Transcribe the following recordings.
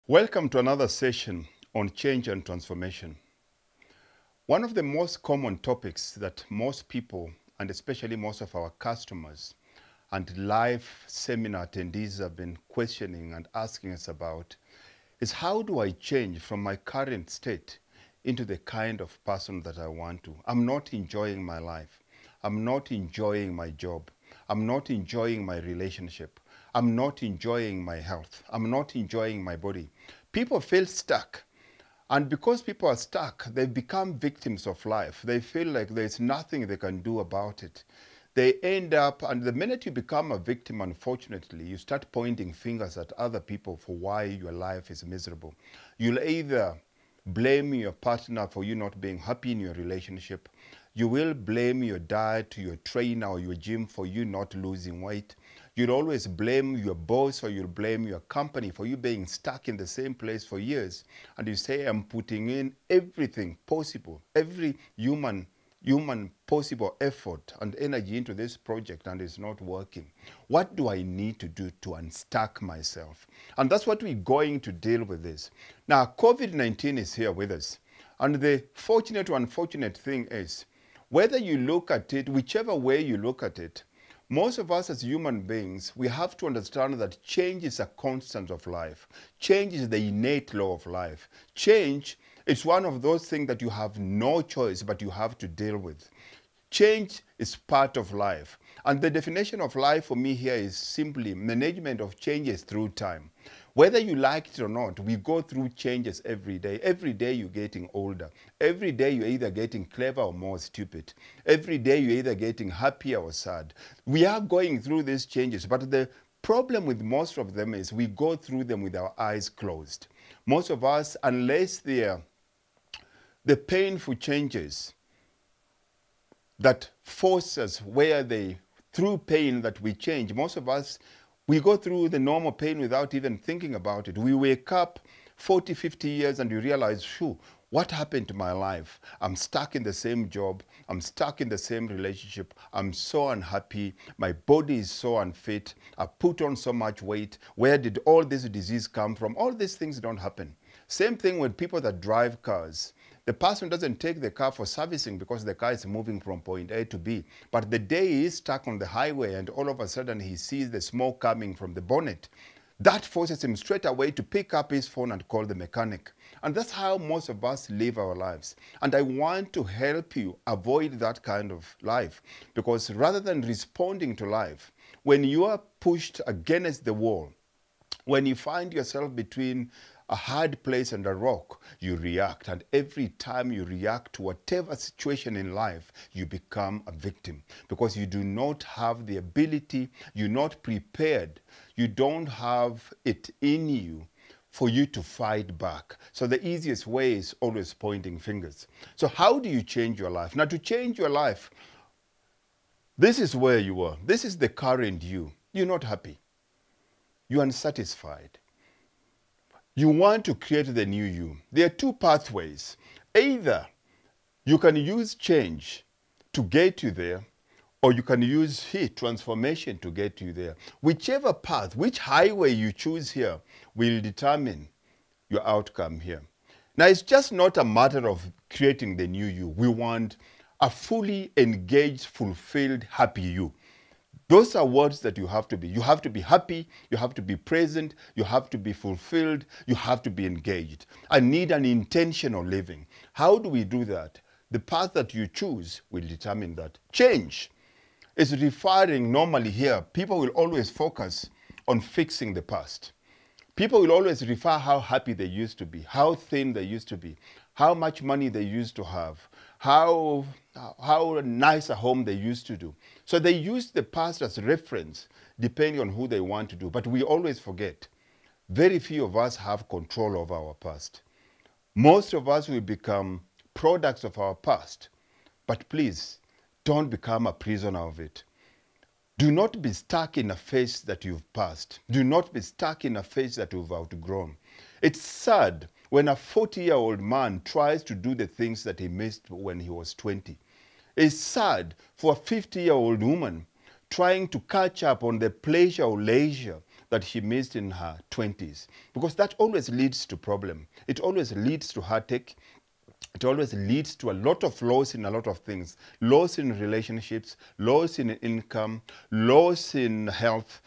Welcome to another session on change and transformation. One of the most common topics that most people, and especially most of our customers and live seminar attendees have been questioning and asking us about is how do I change from my current state into the kind of person that I want to? I'm not enjoying my life. I'm not enjoying my job. I'm not enjoying my relationship. I'm not enjoying my health. I'm not enjoying my body. People feel stuck. And because people are stuck, they become victims of life. They feel like there's nothing they can do about it. They end up, and the minute you become a victim, unfortunately, you start pointing fingers at other people for why your life is miserable. You'll either blame your partner for you not being happy in your relationship. You will blame your diet, your trainer, or your gym for you not losing weight. You'll always blame your boss or you'll blame your company for you being stuck in the same place for years. And you say, I'm putting in everything possible, every human possible effort and energy into this project and it's not working. What do I need to do to unstuck myself? And that's what we're going to deal with this. Now, COVID-19 is here with us. And the fortunate or unfortunate thing is, whether you look at it, whichever way you look at it, most of us as human beings, we have to understand that change is a constant of life. Change is the innate law of life. Change is one of those things that you have no choice, but you have to deal with. Change is part of life. And the definition of life for me here is simply management of changes through time. Whether you like it or not, we go through changes every day. Every day you're getting older. Every day you're either getting clever or more stupid. Every day you're either getting happier or sad. We are going through these changes, but the problem with most of them is we go through them with our eyes closed. Most of us, unless they're the painful changes that force us where through pain that we change, most of us, we go through the normal pain without even thinking about it. We wake up 40, 50 years and you realize, phew, what happened to my life? I'm stuck in the same job. I'm stuck in the same relationship. I'm so unhappy. My body is so unfit. I put on so much weight. Where did all this disease come from? All these things don't happen. Same thing with people that drive cars. The person doesn't take the car for servicing because the car is moving from point A to B. But the day he is stuck on the highway and all of a sudden he sees the smoke coming from the bonnet, that forces him straight away to pick up his phone and call the mechanic. And that's how most of us live our lives. And I want to help you avoid that kind of life. Because rather than responding to life, when you are pushed against the wall, when you find yourself between a hard place and a rock, you react. And every time you react to whatever situation in life, you become a victim. Because you do not have the ability, you're not prepared, you don't have it in you for you to fight back. So the easiest way is always pointing fingers. So how do you change your life? Now, to change your life, this is where you are. This is the current you. You're not happy. You're unsatisfied. You want to create the new you. There are two pathways. Either you can use change to get you there, or you can use transformation to get you there. Whichever path, which highway you choose here will determine your outcome here. Now, it's just not a matter of creating the new you. We want a fully engaged, fulfilled, happy you. Those are words that you have to be. You have to be happy, you have to be present, you have to be fulfilled, you have to be engaged. I need an intentional living. How do we do that? The path that you choose will determine that. Change is referring normally here. People will always focus on fixing the past. People will always refer how happy they used to be, how thin they used to be, how much money they used to have, how nice a home they used to do. So they use the past as reference depending on who they want to do. But we always forget, very few of us have control over our past. Most of us will become products of our past. But please, don't become a prisoner of it. Do not be stuck in a phase that you've passed. Do not be stuck in a phase that you've outgrown. It's sad when a 40-year-old man tries to do the things that he missed when he was 20. It's sad for a 50-year-old woman trying to catch up on the pleasure or leisure that she missed in her 20s. Because that always leads to problem. It always leads to heartache. It always leads to a lot of loss in a lot of things. Loss in relationships, loss in income, loss in health.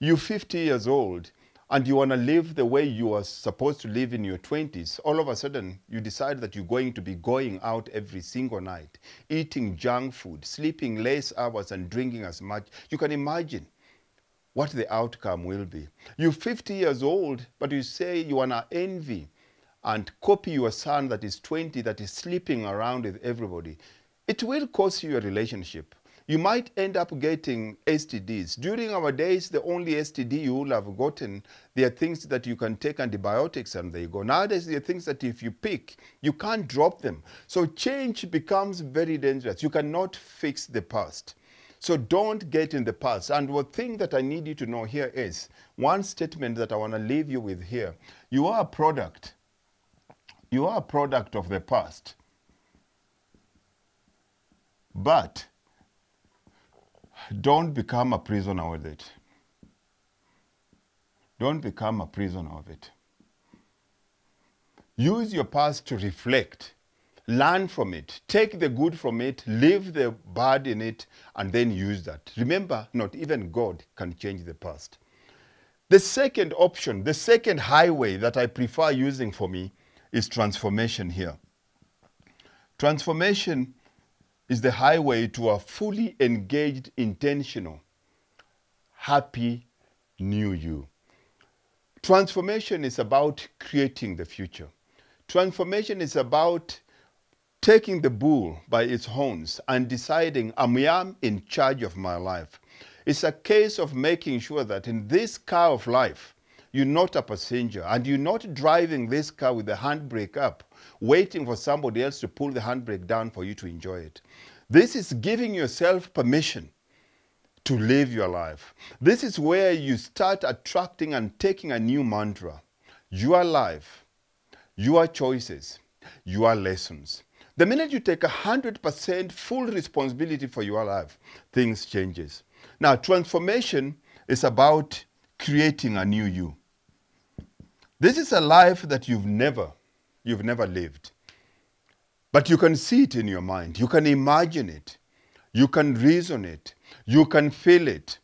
You're 50 years old and you want to live the way you are supposed to live in your 20s. All of a sudden, you decide that you're going to be going out every single night, eating junk food, sleeping less hours and drinking as much. You can imagine what the outcome will be. You're 50 years old, but you say you want to envy and copy your son that is 20, that is sleeping around with everybody. It will cost you a relationship. You might end up getting STDs. During our days, the only STD you will have gotten, there are things that you can take antibiotics and they go. Nowadays, there are things that if you pick, you can't drop them. So change becomes very dangerous. You cannot fix the past. So don't get in the past. And one thing that I need you to know here is, one statement that I want to leave you with here. You are a product. You are a product of the past. But don't become a prisoner with it. Don't become a prisoner of it. Use your past to reflect. Learn from it. Take the good from it. Leave the bad in it. And then use that. Remember, not even God can change the past. The second option, the second highway that I prefer using for me is transformation here. Transformation is the highway to a fully engaged, intentional, happy new you. Transformation is about creating the future. Transformation is about taking the bull by its horns and deciding I am in charge of my life. It's a case of making sure that in this car of life, you're not a passenger and you're not driving this car with the handbrake up, waiting for somebody else to pull the handbrake down for you to enjoy it. This is giving yourself permission to live your life. This is where you start attracting and taking a new mantra. Your life, your choices, your lessons. The minute you take 100% full responsibility for your life, things changes. Now, transformation is about creating a new you. This is a life that you've never lived. But you can see it in your mind. You can imagine it. You can reason it. You can feel it.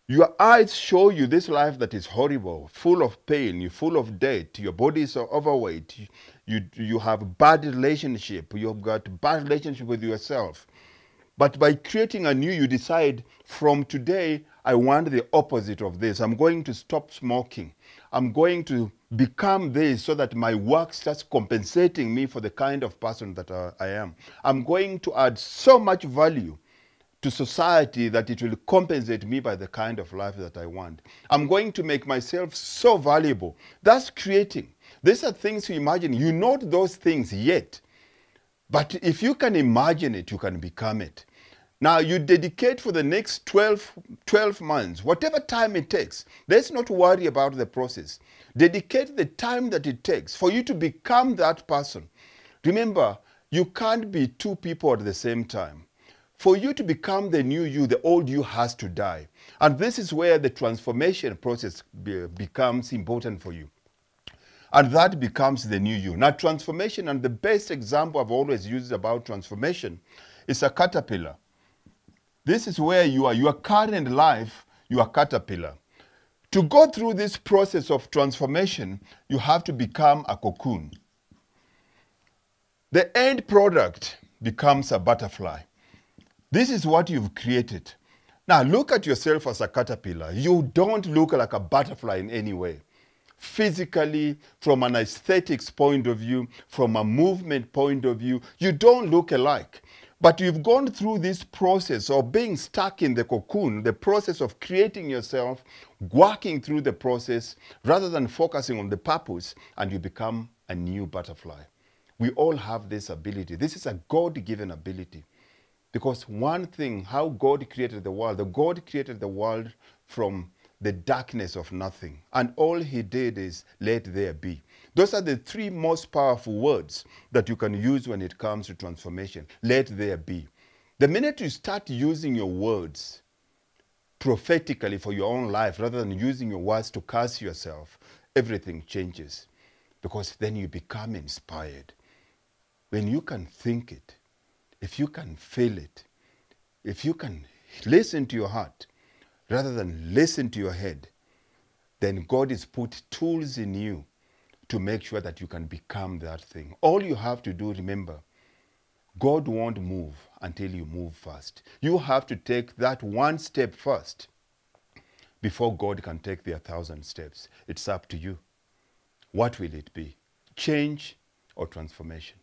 Your eyes show you this life that is horrible, full of pain, you're full of debt, your body is overweight, you have bad relationship, you've got bad relationship with yourself. But by creating a new, you decide from today, I want the opposite of this. I'm going to stop smoking. I'm going to become this so that my work starts compensating me for the kind of person that I am. I'm going to add so much value to society that it will compensate me by the kind of life that I want. I'm going to make myself so valuable. That's creating. These are things you imagine. You're not those things yet. But if you can imagine it, you can become it. Now, you dedicate for the next 12 months, whatever time it takes. Let's not worry about the process. Dedicate the time that it takes for you to become that person. Remember, you can't be two people at the same time. For you to become the new you, the old you has to die. And this is where the transformation process becomes important for you. And that becomes the new you. Now, transformation, and the best example I've always used about transformation is a caterpillar. This is where you are. Your current life, you are a caterpillar. To go through this process of transformation, you have to become a cocoon. The end product becomes a butterfly. This is what you've created. Now, look at yourself as a caterpillar. You don't look like a butterfly in any way. Physically, from an aesthetics point of view, from a movement point of view, you don't look alike. But you've gone through this process of being stuck in the cocoon, the process of creating yourself, working through the process, rather than focusing on the purpose, and you become a new butterfly. We all have this ability. This is a God-given ability. Because one thing, how God created the world created the world from the darkness of nothing. And all he did is, let there be. Those are the three most powerful words that you can use when it comes to transformation. Let there be. The minute you start using your words prophetically for your own life, rather than using your words to curse yourself, everything changes. Because then you become inspired. When you can think it, if you can feel it, if you can listen to your heart, rather than listen to your head, then God has put tools in you to make sure that you can become that thing. All you have to do, remember, God won't move until you move first. You have to take that one step first before God can take the 1,000 steps. It's up to you. What will it be? Change or transformation?